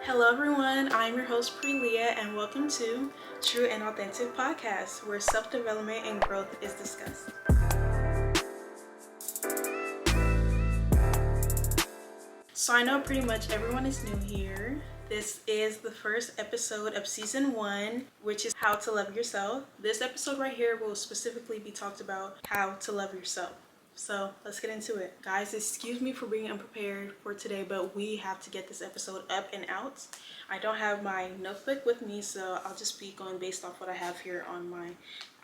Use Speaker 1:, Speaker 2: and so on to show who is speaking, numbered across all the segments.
Speaker 1: Hello everyone, I'm your host Priiliyah and welcome to True and Authentic Podcast, where self-development and growth is discussed. So I know pretty much everyone is new here. This is the first episode of season 1, which is how to love yourself. This episode right here will specifically be talked about how to love yourself. So let's get into it. Guys, excuse me for being unprepared for today, but we have to get this episode up and out. I don't have my notebook with me, so I'll just be going based off what I have here on my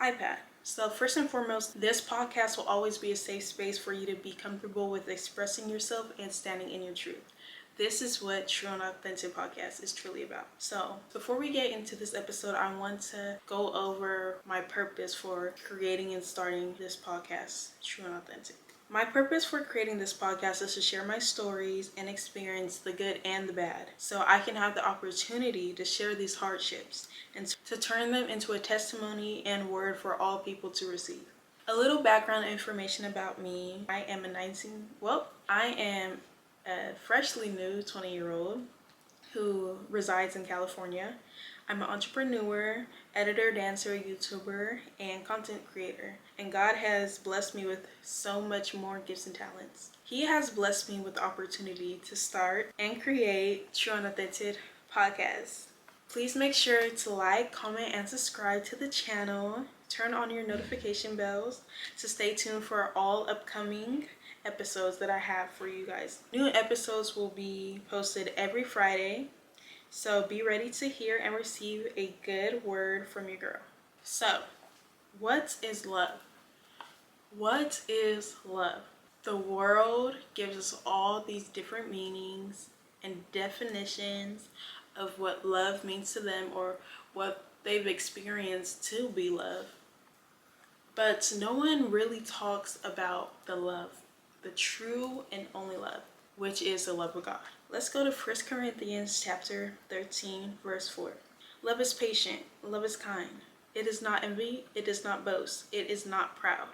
Speaker 1: iPad. So first and foremost, this podcast will always be a safe space for you to be comfortable with expressing yourself and standing in your truth. This is what True and Authentic Podcast is truly about. So before we get into this episode, I want to go over my purpose for creating and starting this podcast, True and Authentic. My purpose for creating this podcast is to share my stories and experience the good and the bad, so I can have the opportunity to share these hardships and to turn them into a testimony and word for all people to receive. A little background information about me. I am a freshly new 20-year-old who resides in California. I'm an entrepreneur, editor, dancer, YouTuber, and content creator. And God has blessed me with so much more gifts and talents. He has blessed me with the opportunity to start and create True and Authentic Podcast. Please make sure to like, comment, and subscribe to the channel. Turn on your notification bells to stay tuned for all upcoming episodes that I have for you guys. New episodes will be posted every Friday. So be ready to hear and receive a good word from your girl. So, what is love? What is love? The world gives us all these different meanings and definitions of what love means to them or what they've experienced to be love. But no one really talks about the love, the true and only love, which is the love of God. Let's go to 1 Corinthians chapter 13, verse 4. Love is patient. Love is kind. It is not envy. It does not boast. It is not proud.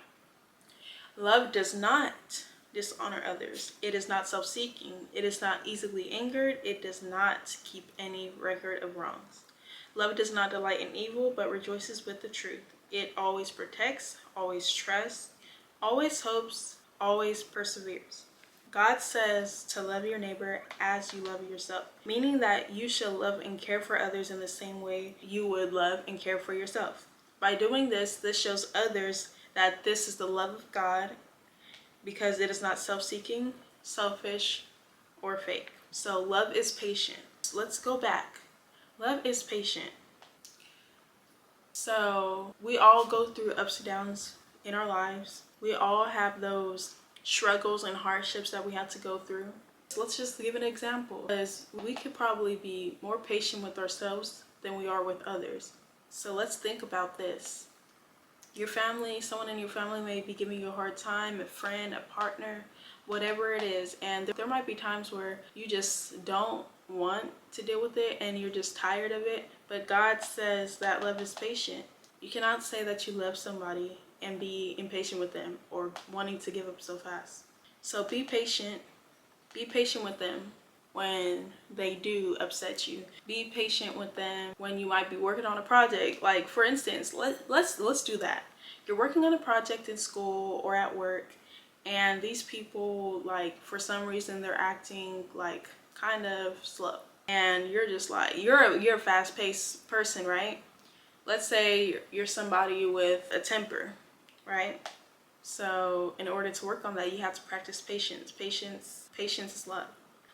Speaker 1: Love does not dishonor others. It is not self-seeking. It is not easily angered. It does not keep any record of wrongs. Love does not delight in evil, but rejoices with the truth. It always protects, always trusts, always hopes, always perseveres. God says to love your neighbor as you love yourself, meaning that you should love and care for others in the same way you would love and care for yourself. By doing this shows others that this is the love of God because it is not self-seeking, selfish, or fake. So love is patient. Let's go back. Love is patient. So we all go through ups and downs in our lives. We all have those struggles and hardships that we have to go through. So let's just give an example, because we could probably be more patient with ourselves than we are with others. So let's think about this. Your family, someone in your family may be giving you a hard time, a friend, a partner, whatever it is. And there might be times where you just don't want to deal with it and you're just tired of it. But God says that love is patient. You cannot say that you love somebody and be impatient with them or wanting to give up so fast. So be patient. Be patient with them when they do upset you. Be patient with them when you might be working on a project. Like for instance, let's do that. You're working on a project in school or at work, and these people, like, for some reason they're acting like kind of slow. And you're just like, you're a fast-paced person, right? Let's say you're somebody with a temper, right? So in order to work on that, you have to practice patience. Patience is love.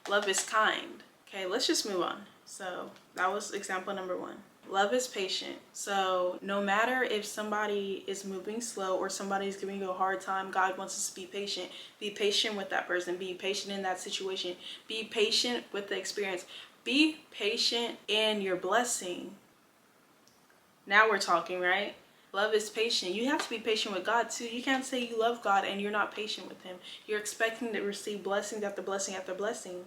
Speaker 1: Love is kind. Okay, let's just move on. So that was example number 1. Love is patient. So no matter if somebody is moving slow or somebody is giving you a hard time, God wants us to be patient. Be patient with that person. Be patient in that situation. Be patient with the experience. Be patient in your blessing. Now we're talking, right? Love is patient. You have to be patient with God too. You can't say you love God and you're not patient with Him. You're expecting to receive blessings after blessing after blessing.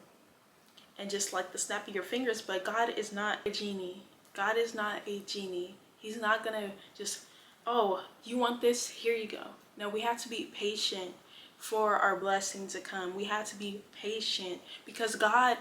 Speaker 1: And just like the snap of your fingers, but God is not a genie. God is not a genie. He's not gonna just, oh, you want this? Here you go. No, we have to be patient for our blessing to come. We have to be patient because God,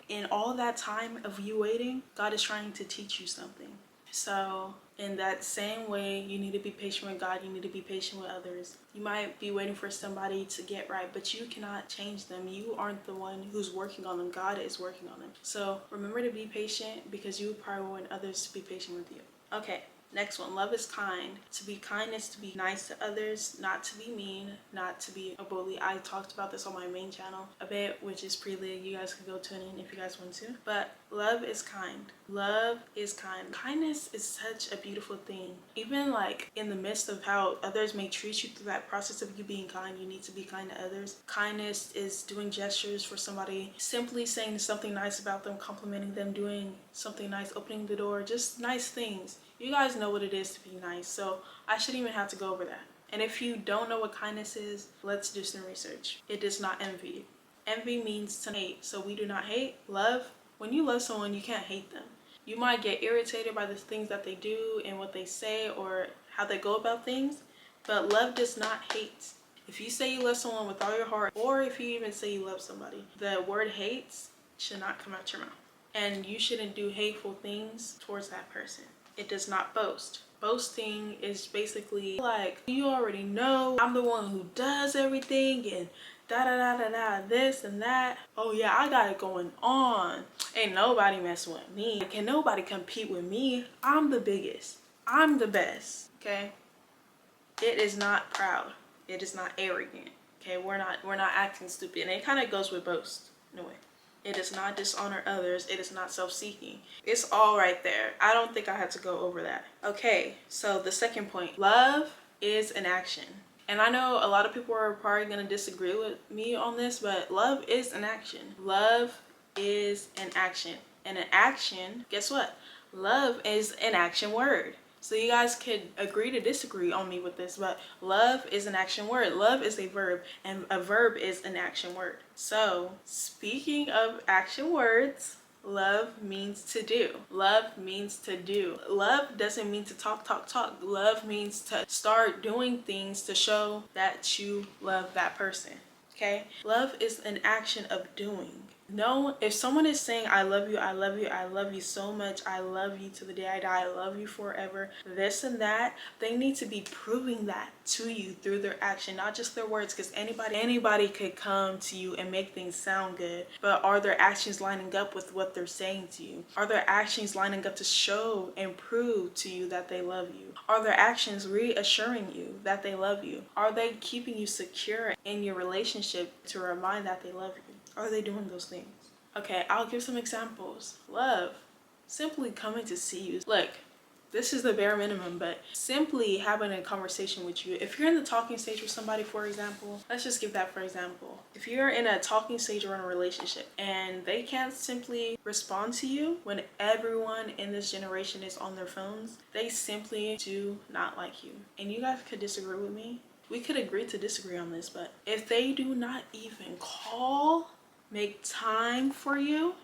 Speaker 1: in all that time of you waiting, God is trying to teach you something. So in that same way, you need to be patient with God. You need to be patient with others. You might be waiting for somebody to get right, but you cannot change them. You aren't the one who's working on them. God is working on them. So remember to be patient because you probably want others to be patient with you. Okay. Next one, love is kind. To be kind is to be nice to others, not to be mean, not to be a bully. I talked about this on my main channel a bit, which is Priiliyah. You guys can go tune in if you guys want to. But love is kind. Love is kind. Kindness is such a beautiful thing. Even like in the midst of how others may treat you through that process of you being kind, you need to be kind to others. Kindness is doing gestures for somebody, simply saying something nice about them, complimenting them, doing something nice, opening the door, just nice things. You guys know what it is to be nice, so I shouldn't even have to go over that. And if you don't know what kindness is, let's do some research. It does not envy. Envy means to hate, so we do not hate. Love, when you love someone, you can't hate them. You might get irritated by the things that they do and what they say or how they go about things, but love does not hate. If you say you love someone with all your heart, or if you even say you love somebody, the word hates should not come out your mouth. And you shouldn't do hateful things towards that person. It does not boast. Boasting is basically like, you already know I'm the one who does everything and da da da da da, this and that. Oh yeah, I got it going on. Ain't nobody messing with me. Can nobody compete with me? I'm the biggest. I'm the best. Okay? It is not proud. It is not arrogant. Okay, we're not acting stupid. And it kind of goes with boast in a way. It does not dishonor others. It is not self-seeking. It's all right there. I don't think I had to go over that. Okay, so the second point. Love is an action. And I know a lot of people are probably going to disagree with me on this, but love is an action. Love is an action. And an action, guess what? Love is an action word. So you guys could agree to disagree on me with this, but love is an action word. Love is a verb, and a verb is an action word. So speaking of action words, love means to do. Love means to do. Love doesn't mean to talk. Love means to start doing things to show that you love that person. Okay? Love is an action of doing. No, if someone is saying, I love you, I love you, I love you so much, I love you to the day I die, I love you forever, this and that, they need to be proving that to you through their action, not just their words, because anybody could come to you and make things sound good, but are their actions lining up with what they're saying to you? Are their actions lining up to show and prove to you that they love you? Are their actions reassuring you that they love you? Are they keeping you secure in your relationship to remind that they love you? Are they doing those things? Okay, I'll give some examples. Love, simply coming to see you. Look, this is the bare minimum, but simply having a conversation with you. If you're in the talking stage with somebody, for example, let's just give that for example. If you're in a talking stage or in a relationship and they can't simply respond to you when everyone in this generation is on their phones, they simply do not like you. And you guys could disagree with me. We could agree to disagree on this, but if they do not even call, make time for you,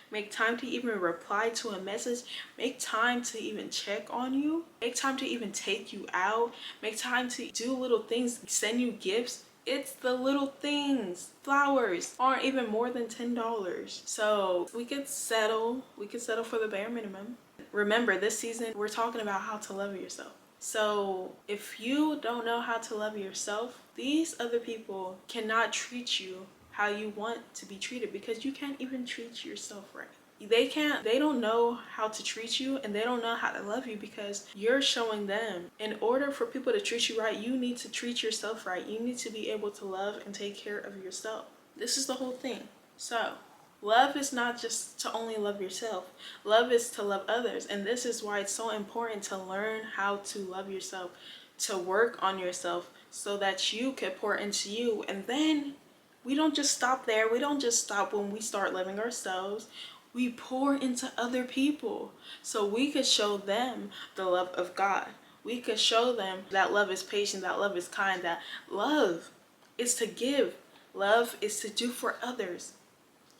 Speaker 1: make time to even reply to a message, make time to even check on you, make time to even take you out, make time to do little things, send you gifts. It's the little things. Flowers aren't even more than $10. So we could settle for the bare minimum. Remember, this season we're talking about how to love yourself. So if you don't know how to love yourself, these other people cannot treat you how you want to be treated because you can't even treat yourself right. They don't know how to treat you and they don't know how to love you because you're showing them. In order for people to treat you right, you need to treat yourself right. You need to be able to love and take care of yourself. This is the whole thing. So love is not just to only love yourself. Love is to love others. And this is why it's so important to learn how to love yourself, to work on yourself so that you can pour into you. And then we don't just stop there. We don't just stop when we start loving ourselves. We pour into other people so we could show them the love of God. We could show them that love is patient, that love is kind, that love is to give. Love is to do for others.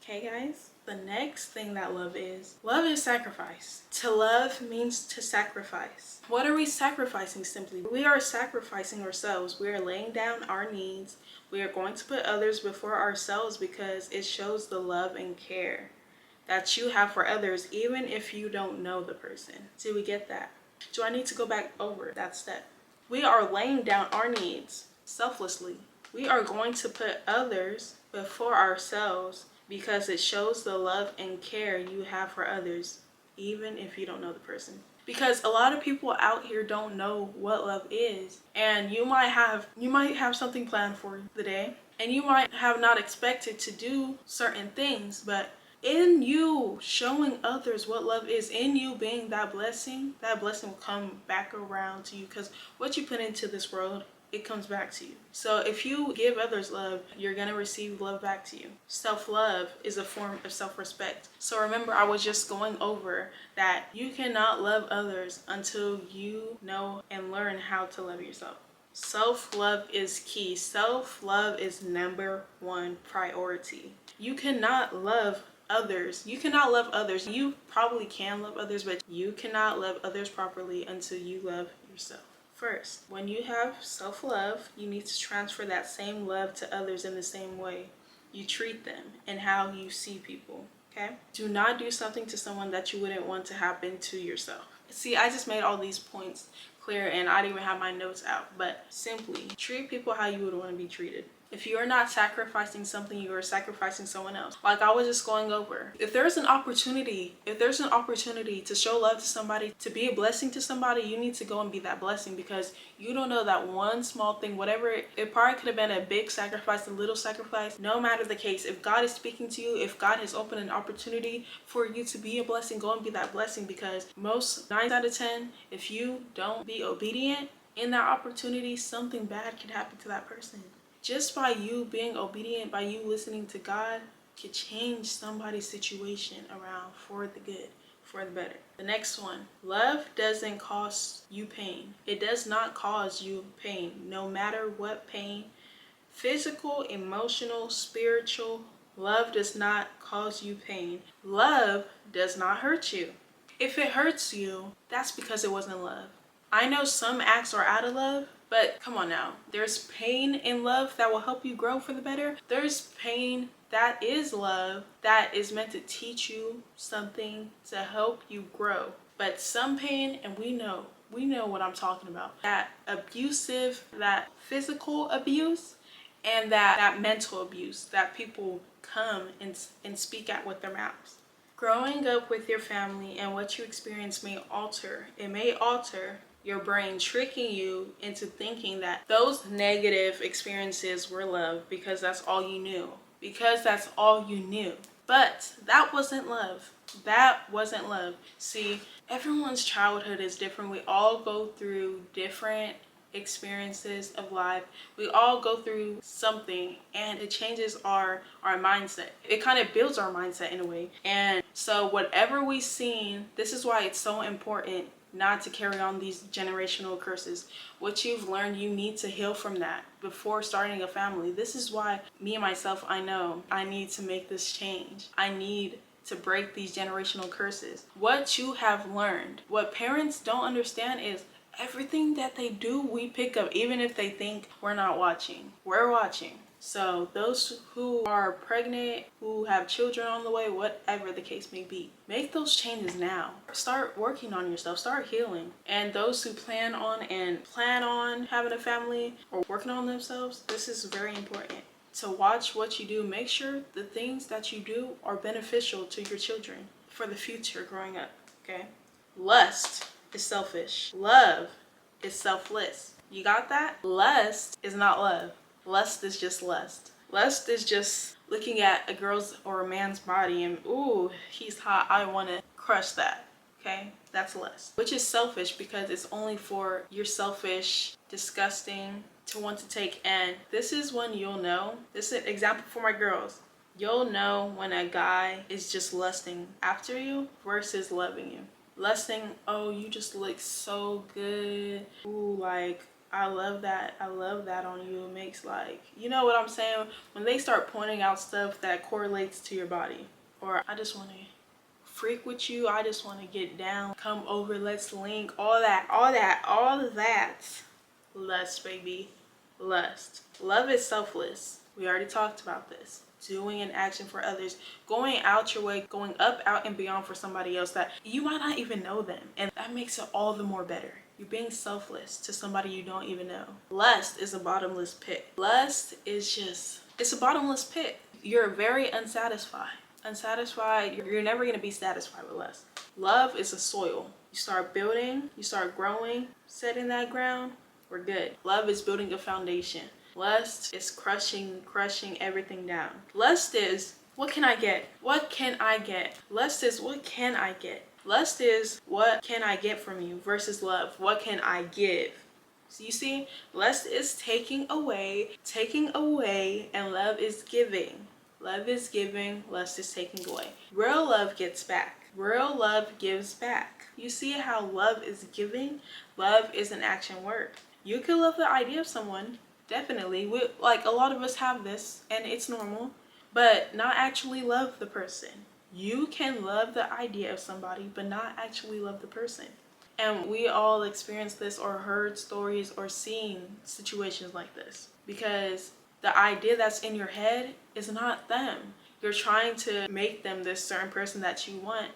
Speaker 1: Okay, guys? The next thing that love is sacrifice. To love means to sacrifice. What are we sacrificing simply? We are sacrificing ourselves. We are laying down our needs. We are going to put others before ourselves because it shows the love and care that you have for others, even if you don't know the person. Do we get that? Do I need to go back over that step? We are laying down our needs selflessly. We are going to put others before ourselves because it shows the love and care you have for others, even if you don't know the person. Because a lot of people out here don't know what love is, and you might have something planned for the day, and you might have not expected to do certain things, but in you showing others what love is, in you being that blessing will come back around to you, because what you put into this world, it comes back to you. So if you give others love, you're going to receive love back to you. Self-love is a form of self-respect. So remember, I was just going over that you cannot love others until you know and learn how to love yourself. Self-love is key. Self-love is number one priority. You cannot love others. You cannot love others. You probably can love others, but you cannot love others properly until you love yourself first. When you have self-love, you need to transfer that same love to others in the same way you treat them and how you see people. Okay? Do not do something to someone that you wouldn't want to happen to yourself. See, I just made all these points clear and I didn't even have my notes out, but simply treat people how you would want to be treated. If you are not sacrificing something, you are sacrificing someone else. Like I was just going over. If there's an opportunity to show love to somebody, to be a blessing to somebody, you need to go and be that blessing, because you don't know that one small thing, whatever, it probably could have been a big sacrifice, a little sacrifice. No matter the case, if God is speaking to you, if God has opened an opportunity for you to be a blessing, go and be that blessing, because most 9 out of 10, if you don't be obedient in that opportunity, something bad could happen to that person. Just by you being obedient, by you listening to God, could change somebody's situation around for the good, for the better. The next one, love doesn't cause you pain. It does not cause you pain, no matter what pain, physical, emotional, spiritual. Love does not cause you pain. Love does not hurt you. If it hurts you, that's because it wasn't love. I know some acts are out of love, but come on now. There's pain in love that will help you grow for the better. There's pain that is love that is meant to teach you something to help you grow. But some pain, and we know what I'm talking about. That abusive, that physical abuse, and that mental abuse that people come and speak at with their mouths. Growing up with your family and what you experience may alter your brain, tricking you into thinking that those negative experiences were love because that's all you knew. But that wasn't love. See, everyone's childhood is different. We all go through different experiences of life. We all go through something, and it changes our mindset. It kind of builds our mindset in a way. And so whatever we've seen, this is why it's so important not to carry on these generational curses. What you've learned, you need to heal from that before starting a family. This is why me and myself, I know I need to make this change. I need to break these generational curses. What you have learned, what parents don't understand is everything that they do, we pick up, even if they think we're not watching. We're watching. So those who are pregnant, who have children on the way, whatever the case may be, make those changes now. Start working on yourself, start healing. And those who plan on having a family or working on themselves, this is very important. To watch what you do, make sure the things that you do are beneficial to your children for the future growing up, okay? Lust is selfish. Love is selfless. You got that? Lust is not love. Lust is just lust. Lust is just looking at a girl's or a man's body and, ooh, he's hot, I want to crush that. Okay? That's lust. Which is selfish because it's only for your selfish, disgusting, to want to take. And this is when you'll know. This is an example for my girls. You'll know when a guy is just lusting after you versus loving you. Lusting, oh, you just look so good. Ooh, like, I love that on you. It makes, like, you know what I'm saying? When they start pointing out stuff that correlates to your body. or I just want to freak with you, I just want to get down, come over, let's link, all that. Lust, baby. Lust. Love is selfless. We already talked about this. Doing an action for others, going out your way, going up, out, and beyond for somebody else that you might not even know them. And that makes it all the more better. You're being selfless to somebody you don't even know. Lust is a bottomless pit. Lust is just, it's a bottomless pit. You're very unsatisfied. You're never going to be satisfied with lust. Love is a soil. You start building, you start growing, setting that ground, we're good. Love is building a foundation. Lust is crushing everything down. Lust is, what can I get? What can I get? Lust is, what can I get? Lust is, what can I get from you? Versus love, what can I give? So you see, lust is taking away, and love is giving. Love is giving, lust is taking away. Real love gets back. Real love gives back. You see how love is giving? Love is an action word. You can love the idea of someone, definitely. Like a lot of us have this, and it's normal, but not actually love the person. You can love the idea of somebody, but not actually love the person. And we all experience this or heard stories or seen situations like this, because the idea that's in your head is not them. You're trying to make them this certain person that you want,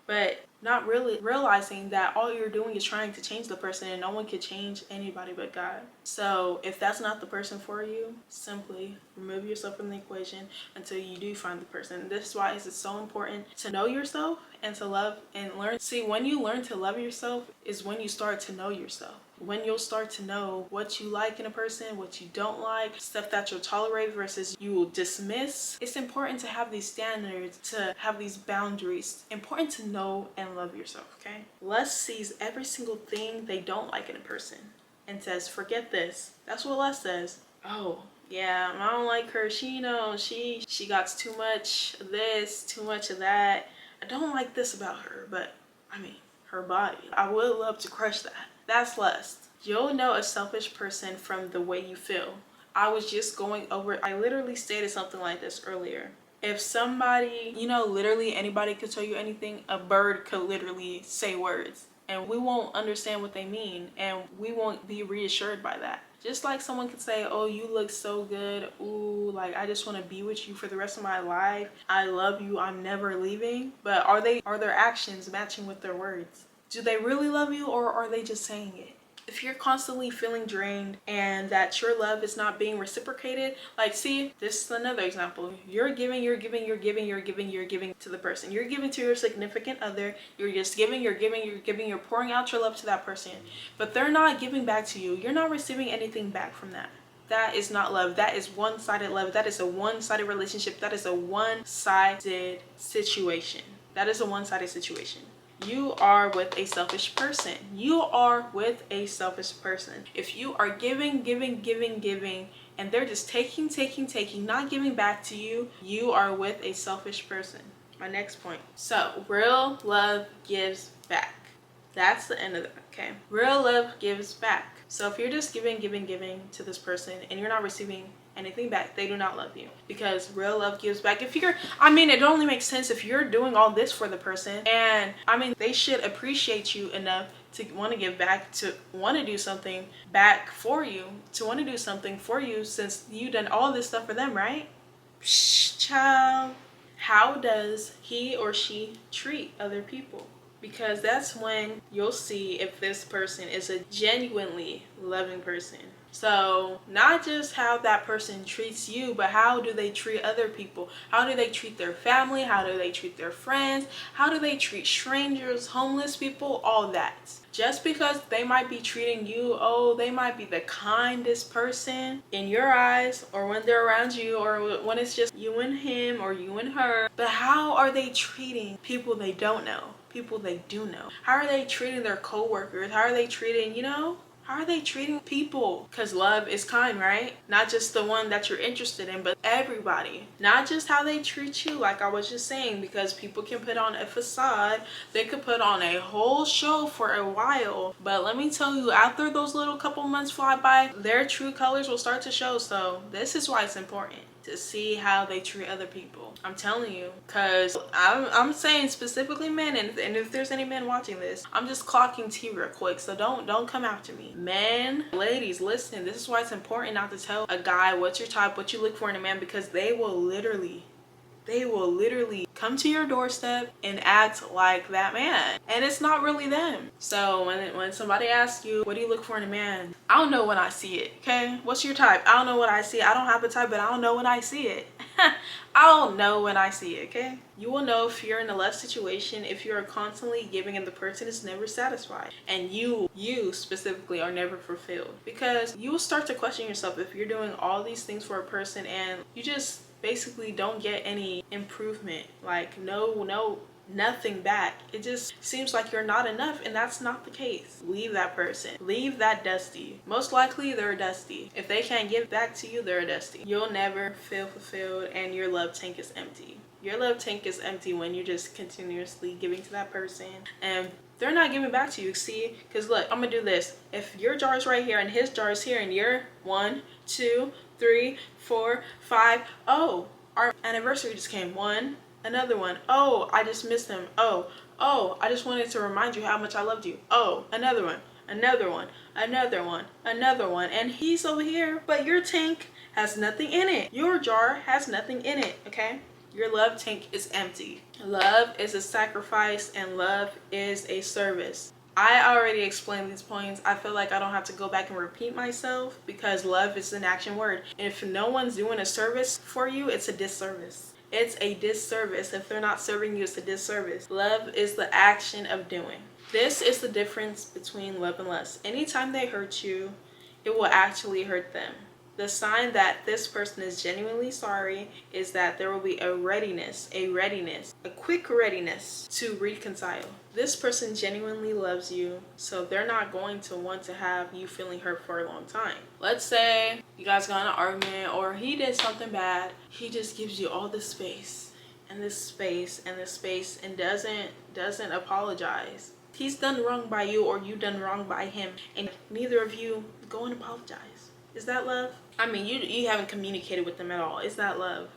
Speaker 1: but not really realizing that all you're doing is trying to change the person, and no one can change anybody but God. So if that's not the person for you, simply remove yourself from the equation until you do find the person. This is why it's so important to know yourself and to love and learn. See, when you learn to love yourself is when you start to know yourself. When you'll start to know what you like in a person, what you don't like, stuff that you'll tolerate versus you will dismiss. It's important to have these standards, to have these boundaries. Important to know and love yourself, okay? Lust sees every single thing they don't like in a person and says, forget this. That's what lust says. Oh, yeah, I don't like her. She got too much of this, too much of that. I don't like this about her, but I mean, her body. I would love to crush that. That's lust. You'll know a selfish person from the way you feel. I was just going over, I literally stated something like this earlier. If somebody, literally anybody could tell you anything, a bird could literally say words and we won't understand what they mean and we won't be reassured by that. Just like someone could say, oh, you look so good. Ooh, like I just want to be with you for the rest of my life. I love you. I'm never leaving. But are their actions matching with their words? Do they really love you, or are they just saying it? If you're constantly feeling drained and that your love is not being reciprocated, like, see, this is another example. You're giving to the person. You're giving to your significant other. You're just giving, you're pouring out your love to that person. But they're not giving back to you. You're not receiving anything back from that. That is not love. That is one-sided love. That is a one-sided relationship. That is a one-sided situation. You are with a selfish person. If you are giving, and they're just taking, not giving back to you, you are with a selfish person. My next point. So, real love gives back. That's the end of it, okay? Real love gives back. So if you're just giving to this person and you're not receiving anything back, they do not love you, because real love gives back. It only makes sense if you're doing all this for the person, and they should appreciate you enough to want to give back, to want to do something back for you, since you done all this stuff for them, right? Psh, child. How does he or she treat other people? Because that's when you'll see if this person is a genuinely loving person. So not just how that person treats you, but how do they treat other people? How do they treat their family? How do they treat their friends? How do they treat strangers, homeless people, all that? Just because they might be treating you, they might be the kindest person in your eyes, or when they're around you, or when it's just you and him or you and her. But how are they treating people they don't know? People they do know? How are they treating their co-workers? How are they treating, how are they treating people? Because love is kind, right? Not just the one that you're interested in, but everybody. Not just how they treat you, like I was just saying, because people can put on a facade. They could put on a whole show for a while. But let me tell you, after those little couple months fly by, their true colors will start to show. So this is why it's important. to see how they treat other people. I'm telling you, because I'm saying specifically men, and if there's any men watching this, I'm just clocking tea real quick, so don't come after me. Men, ladies, listen, this is why it's important not to tell a guy what's your type, what you look for in a man, because they will literally come to your doorstep and act like that man, and it's not really them. So when somebody asks you, what do you look for in a man, I don't know when I see it. Okay, what's your type? I don't know what I see. I don't have a type, but I don't know when I see it. I don't know when I see it. Okay, you will know if you're in a love situation if you are constantly giving and the person is never satisfied, and you specifically are never fulfilled, because you will start to question yourself if you're doing all these things for a person and you just basically don't get any improvement, like nothing back. It just seems like you're not enough, and that's not the case. Leave that person, leave that dusty. Most likely they're a dusty. If they can't give back to you, they're a dusty. You'll never feel fulfilled, and your love tank is empty. Your love tank is empty when you're just continuously giving to that person and they're not giving back to you. See, because look, I'm gonna do this. If your jar is right here and his jar is here, and you're 1, 2, 3, 4, 5, oh, our anniversary just came. One, another one. Oh, I just missed him. Oh, I just wanted to remind you how much I loved you. Oh, another one, another one, another one, another one. And he's over here, but your tank has nothing in it. Your jar has nothing in it, okay? Your love tank is empty. Love is a sacrifice, and love is a service. I already explained these points. I feel like I don't have to go back and repeat myself, because love is an action word. And if no one's doing a service for you, it's a disservice. It's a disservice. If they're not serving you, it's a disservice. Love is the action of doing. This is the difference between love and lust. Anytime they hurt you, it will actually hurt them. The sign that this person is genuinely sorry is that there will be a quick readiness to reconcile. This person genuinely loves you, so they're not going to want to have you feeling hurt for a long time. Let's say you guys got in an argument, or he did something bad. He just gives you all this space and this space and this space, and doesn't apologize. He's done wrong by you, or you done wrong by him, and neither of you go and apologize. Is that love? I mean, you haven't communicated with them at all. Is that love?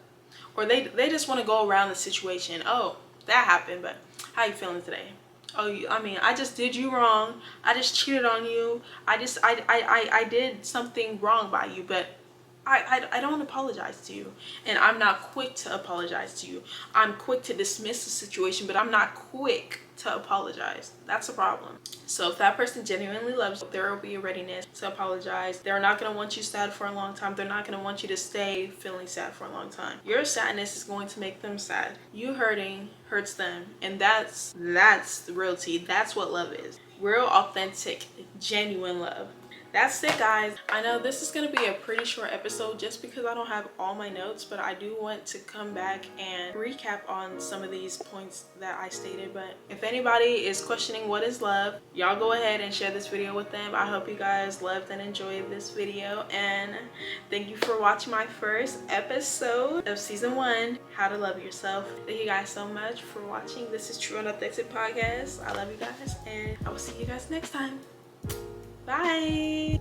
Speaker 1: Or they just want to go around the situation. Oh, that happened, but how you feeling today? Oh, I just did you wrong. I just cheated on you. I did something wrong by you, but I don't apologize to you, and I'm not quick to apologize to you. I'm quick to dismiss the situation, but I'm not quick to apologize. That's a problem. So if that person genuinely loves you, there will be a readiness to apologize. They're not going to want you sad for a long time. They're not going to want you to stay feeling sad for a long time. Your sadness is going to make them sad. You hurting hurts them, and that's the real tea. That's what love is. Real, authentic, genuine love. That's it, guys. I know this is going to be a pretty short episode just because I don't have all my notes, but I do want to come back and recap on some of these points that I stated. But if anybody is questioning what is love, y'all go ahead and share this video with them. I hope you guys loved and enjoyed this video, and thank you for watching my first episode of season 1, How to Love Yourself. Thank you guys so much for watching. This is True and Authentic Podcast. I love you guys, and I will see you guys next time. Bye.